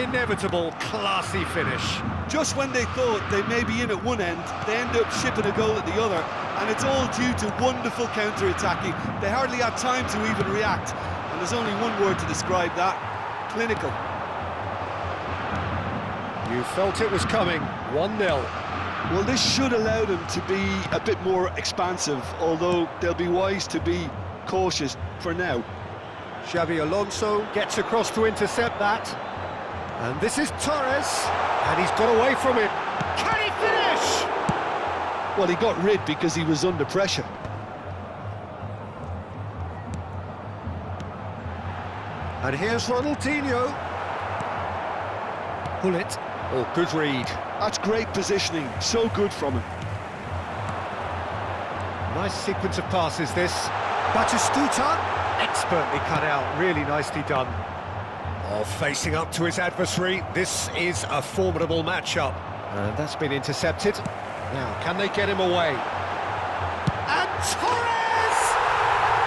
inevitable, classy finish. Just when they thought they may be in at one end, they end up shipping a goal at the other, and it's all due to wonderful counter-attacking. They hardly had time to even react, and there's only one word to describe that: clinical. You felt it was coming, 1-0. Well, this should allow them to be a bit more expansive, although they'll be wise to be cautious for now. Xabi Alonso gets across to intercept that. And this is Torres, and he's got away from it. Can he finish? Well, he got rid because he was under pressure. And here's Ronaldinho. Pull it. Oh, good read. That's great positioning, so good from him. Nice sequence of passes, this. Batistuta, expertly cut out, really nicely done. Oh, facing up to his adversary, this is a formidable matchup. And that's been intercepted. Now, can they get him away? And Torres!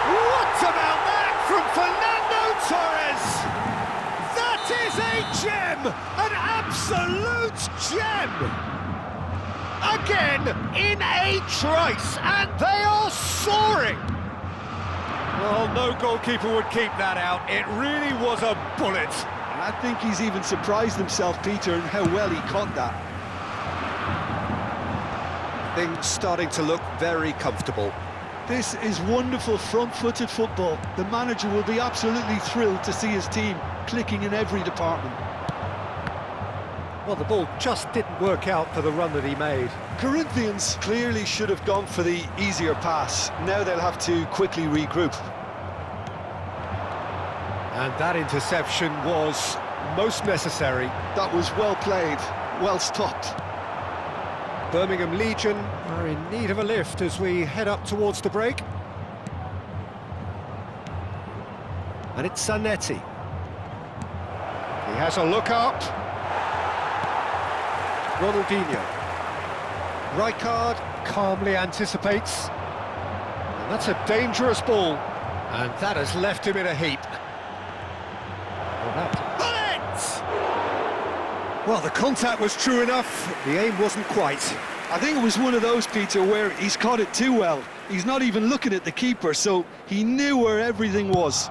What about that from Fernando Torres? That is a gem! An absolute gem! Again, in a trice, and they are soaring! Well, no goalkeeper would keep that out. It really was a bullet. I think he's even surprised himself, Peter, in how well he caught that. Things starting to look very comfortable. This is wonderful front-footed football. The manager will be absolutely thrilled to see his team clicking in every department. Well, the ball just didn't work out for the run that he made. Corinthians clearly should have gone for the easier pass. Now they'll have to quickly regroup. And that interception was most necessary. That was well played, well stopped. Birmingham Legion are in need of a lift as we head up towards the break. And it's Zanetti. He has a look up. Ronaldinho. Rijkaard calmly anticipates. And that's a dangerous ball. And that has left him in a heap. Well, the contact was true enough, the aim wasn't quite. I think it was one of those, Peter, where he's caught it too well. He's not even looking at the keeper, so he knew where everything was.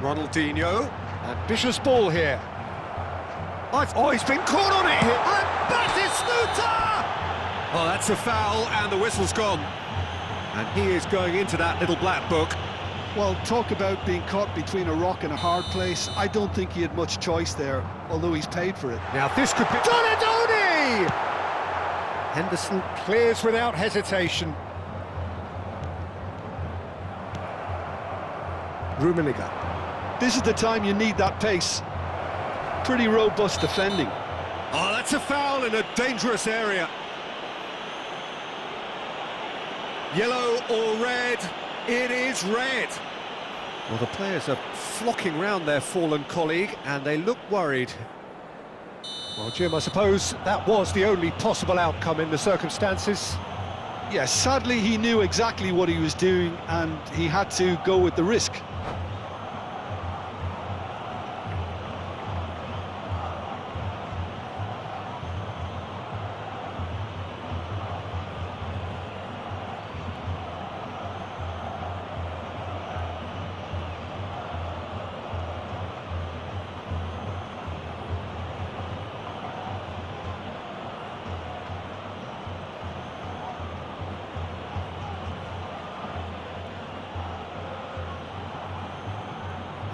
Ronaldinho, ambitious ball here. Oh, he's been caught on it here. And Batistuta! Oh, that's a foul, and the whistle's gone. And he is going into that little black book. Well, talk about being caught between a rock and a hard place. I don't think he had much choice there, although he's paid for it. Now this could be... Donadoni! Henderson clears without hesitation. Rummenigge. This is the time you need that pace. Pretty robust defending. Oh, that's a foul in a dangerous area. Yellow or red? It is red. Well, the players are flocking round their fallen colleague, and they look worried. Well, Jim, I suppose that was the only possible outcome in the circumstances. Yes, sadly he knew exactly what he was doing, and he had to go with the risk.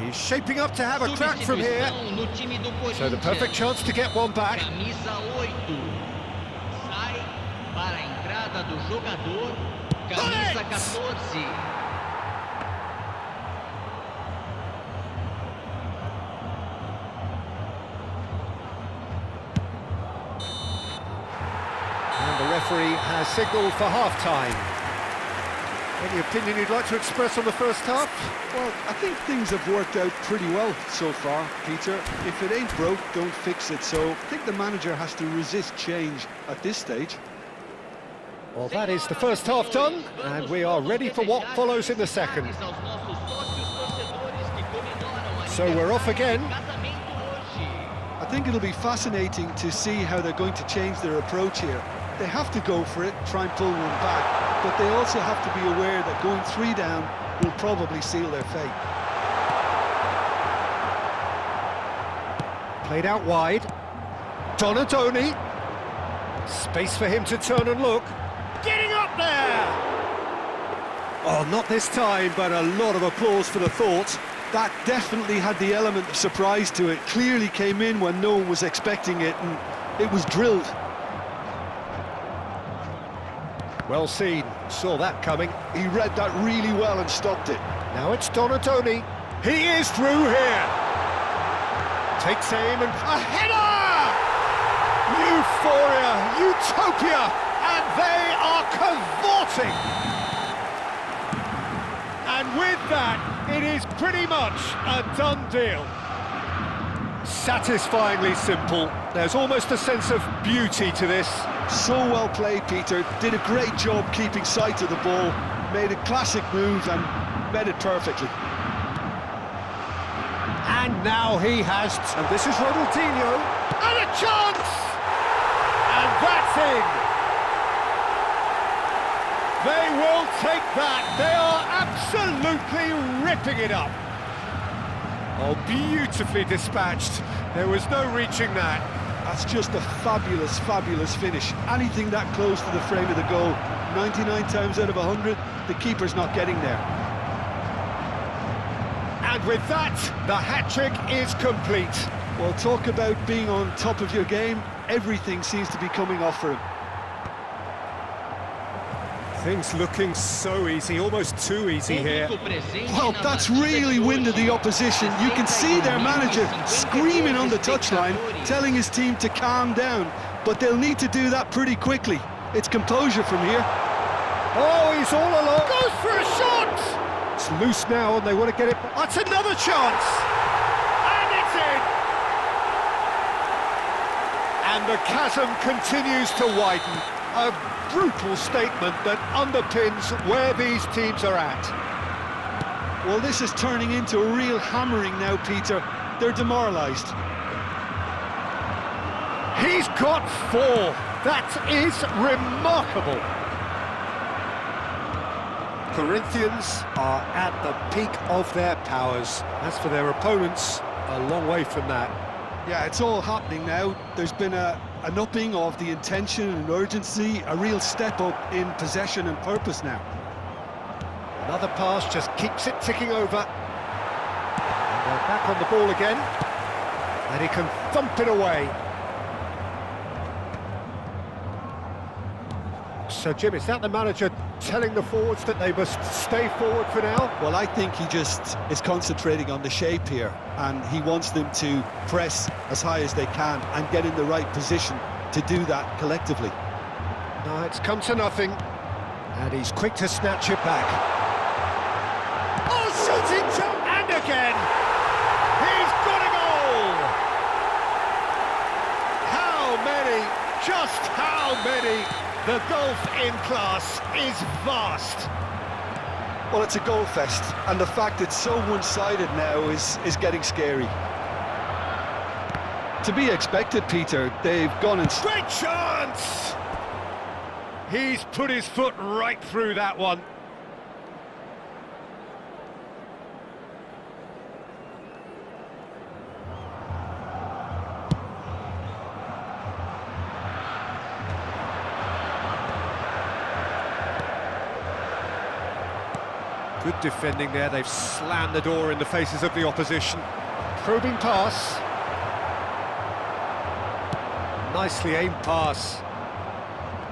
He's shaping up to have a crack from here. So the perfect chance to get one back. Camisa 8. Sai para a entrada do jogador. Camisa 14. And the referee has signalled for half-time. Any opinion you'd like to express on the first half? Well, I think things have worked out pretty well so far, Peter. If it ain't broke, don't fix it. So I think the manager has to resist change at this stage. Well, that is the first half done, and we are ready for what follows in the second. So we're off again. I think it'll be fascinating to see how they're going to change their approach here. They have to go for it, try and pull one back, but they also have to be aware that going 3 down will probably seal their fate. Played out wide. Donadoni. Space for him to turn and look. Getting up there! Oh, not this time, but a lot of applause for the thought. That definitely had the element of surprise to it. Clearly came in when no one was expecting it, and it was drilled. Well seen, saw that coming. He read that really well and stopped it. Now it's Donadoni. He is through here. Takes aim and a header! Euphoria, utopia, and they are cavorting. And with that, it is pretty much a done deal. Satisfyingly simple. There's almost a sense of beauty to this. So well played, Peter. Did a great job keeping sight of the ball. Made a classic move and met it perfectly. And now he has... And this is Ronaldinho. And a chance! And that's in. They will take that. They are absolutely ripping it up. Oh, beautifully dispatched. There was no reaching that. That's just a fabulous, fabulous finish. Anything that close to the frame of the goal, 99 times out of 100, the keeper's not getting there. And with that, the hat-trick is complete. Well, talk about being on top of your game. Everything seems to be coming off for him. Things looking so easy, almost too easy here. Well, that's really winded the opposition. You can see their manager screaming on the touchline, telling his team to calm down, but they'll need to do that pretty quickly. It's composure from here. Oh, he's all alone. Goes for a shot! It's loose now and they want to get it. That's another chance! And it's in! And the chasm continues to widen. A brutal statement that underpins where these teams are at. Well, this is turning into a real hammering now, Peter. They're demoralised. He's got 4. That is remarkable. Corinthians are at the peak of their powers. As for their opponents, a long way from that. Yeah, it's all happening now. There's been an upping of the intention and urgency, a real step up in possession and purpose now. Another pass just keeps it ticking over. And they're back on the ball again. And he can thump it away. So, Jim, is that the manager telling the forwards that they must stay forward for now? Well, I think he just is concentrating on the shape here, and he wants them to press as high as they can and get in the right position to do that collectively. No, it's come to nothing, and he's quick to snatch it back. Oh, shooting jump! And again! He's got a goal! How many? Just how many? The gulf in class is vast. Well, it's a goal fest, and the fact it's so one-sided now is getting scary. To be expected, Peter. They've gone and... Great chance! He's put his foot right through that one. Good defending there, they've slammed the door in the faces of the opposition. Probing pass. Nicely aimed pass.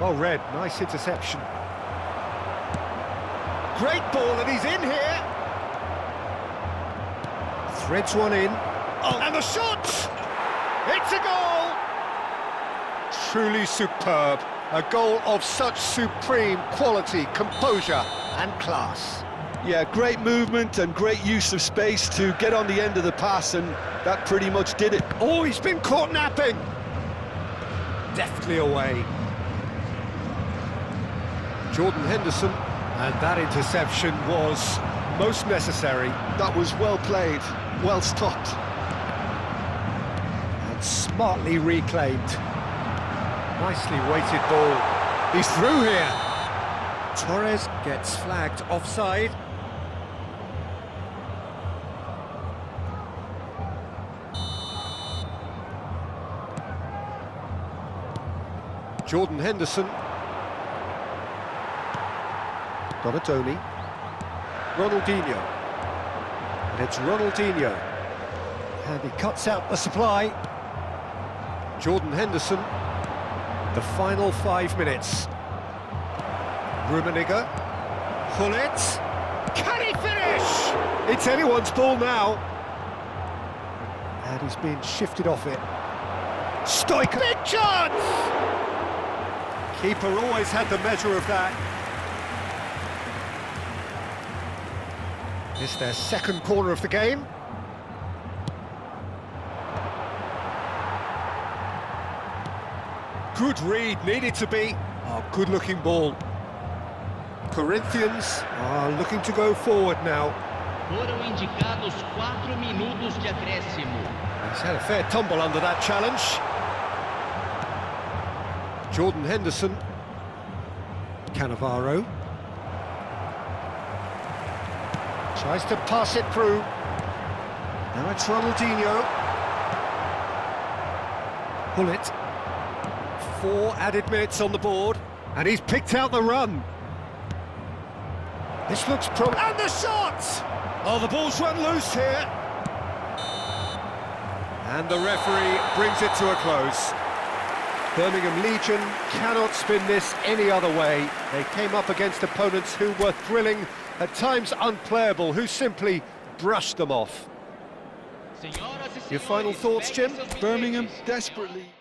Well read, nice interception. Great ball, and he's in here. Threads one in. Oh, and the shot! It's a goal! Truly superb. A goal of such supreme quality, composure and class. Yeah, great movement and great use of space to get on the end of the pass, and that pretty much did it. Oh, he's been caught napping. Deftly away. Jordan Henderson, and that interception was most necessary. That was well played, well stopped. And smartly reclaimed. Nicely weighted ball. He's through here. Torres gets flagged offside. Jordan Henderson. Donatoni. Ronaldinho. And it's Ronaldinho. And he cuts out the supply. Jordan Henderson. The final 5 minutes. Rummenigge. Gullit. Can he finish? It's anyone's ball now. And he's been shifted off it. Stoichkov. Big chance! Keeper always had the measure of that. It's their second corner of the game. Good read, needed to be. Oh, good-looking ball. Corinthians are looking to go forward now. Foram indicados 4 minutos de acréscimo. He's had a fair tumble under that challenge. Jordan Henderson. Cannavaro. Tries to pass it through. Now it's Ronaldinho. Gullit. 4 added minutes on the board, and he's picked out the run. This looks and the shot! Oh, the ball's run loose here. And the referee brings it to a close. Birmingham Legion cannot spin this any other way. They came up against opponents who were thrilling, at times unplayable, who simply brushed them off. Your final thoughts, Jim? Birmingham desperately